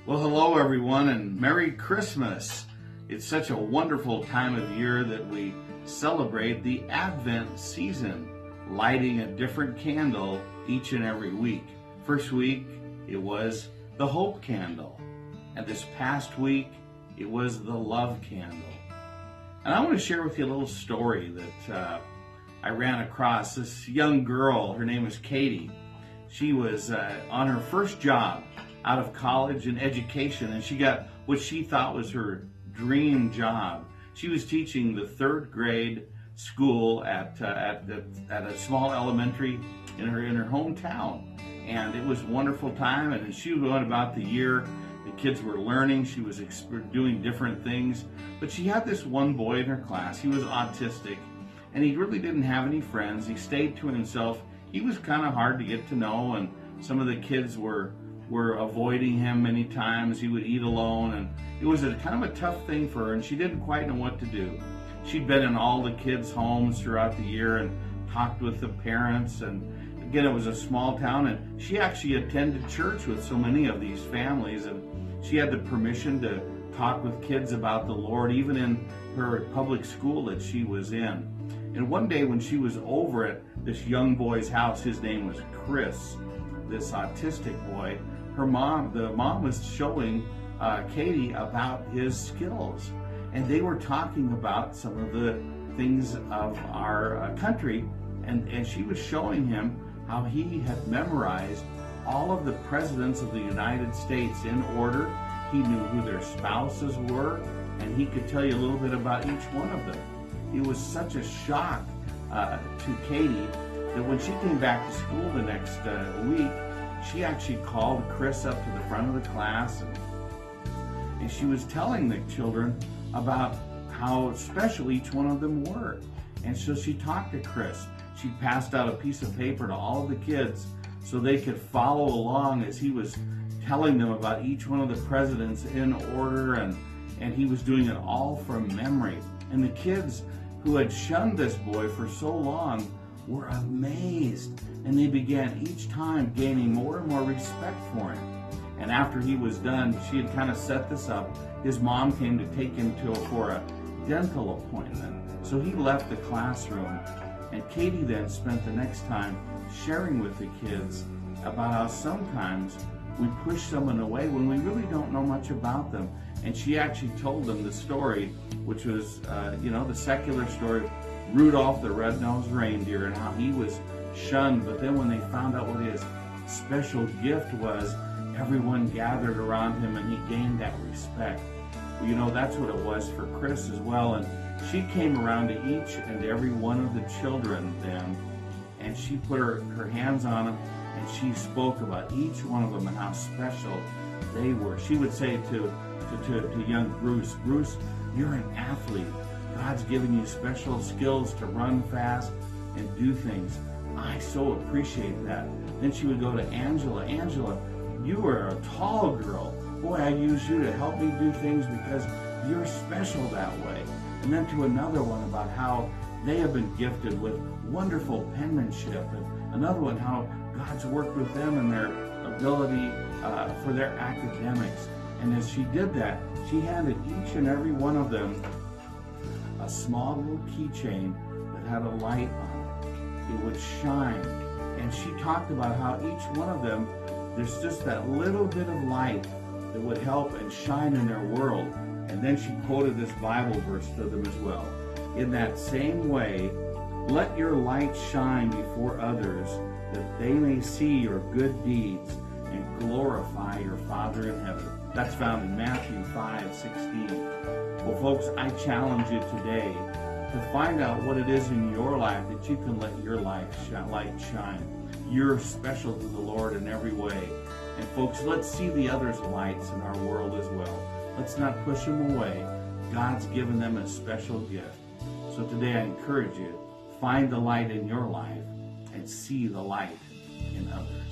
Well, hello everyone, and Merry Christmas. It's such a wonderful time of year that we celebrate the Advent season, lighting a different candle each and every week. First week, it was the Hope Candle, and this past week, it was the Love Candle. And I want to share with you a little story that I ran across. This young girl, her name was Katie. She was on her first job out of college and education, and she got what she thought was her dream job. She was teaching the third grade school at a small elementary in her hometown, and it was a wonderful time. And as she went about the year, the kids were learning. She was doing different things, but she had this one boy in her class. He was autistic, and he really didn't have any friends. He stayed to himself. He was kind of hard to get to know, and some of the kids were avoiding him many times. He would eat alone, and it was kind of a tough thing for her, and she didn't quite know what to do. She'd been in all the kids' homes throughout the year and talked with the parents, and again, it was a small town, and she actually attended church with so many of these families, and she had the permission to talk with kids about the Lord, even in her public school that she was in. And one day when she was over at this young boy's house, his name was Chris, this autistic boy, the mom was showing Katie about his skills, and they were talking about some of the things of our country, and she was showing him how he had memorized all of the presidents of the United States in order. He knew who their spouses were, and he could tell you a little bit about each one of them. It was such a shock to Katie that when she came back to school the next week, she actually called Chris up to the front of the class, and she was telling the children about how special each one of them were. And so she talked to Chris. She passed out a piece of paper to all of the kids so they could follow along as he was telling them about each one of the presidents in order, and he was doing it all from memory. And the kids who had shunned this boy for so long were amazed, and they began each time gaining more and more respect for him. And after he was done, she had kind of set this up. His mom came to take him for a dental appointment. So he left the classroom, and Katie then spent the next time sharing with the kids about how sometimes we push someone away when we really don't know much about them. And she actually told them the story, which was, the secular story of Rudolph the Red-Nosed Reindeer and how he was shunned. But then when they found out what his special gift was, everyone gathered around him and he gained that respect. Well, that's what it was for Chris as well. And she came around to each and every one of the children then, and she put her hands on them, and she spoke about each one of them and how special they were. She would say to young Bruce, you're an athlete. God's given you special skills to run fast and do things. I so appreciate that. Then she would go to Angela, you are a tall girl. Boy, I use you to help me do things because you're special that way. And then to another one about how they have been gifted with wonderful penmanship, and another one how God's worked with them and their ability for their academics. And as she did that, she handed each and every one of them a small little keychain that had a light on it. It would shine. And she talked about how each one of them, there's just that little bit of light that would help and shine in their world. And then she quoted this Bible verse to them as well. In that same way, let your light shine before others, that they may see your good deeds and glorify your Father in heaven. That's found in Matthew 5:16. Well, folks, I challenge you today to find out what it is in your life that you can let your light shine. You're special to the Lord in every way. And folks, let's see the others' lights in our world as well. Let's not push them away. God's given them a special gift. So today I encourage you, find the light in your life and see the light in others.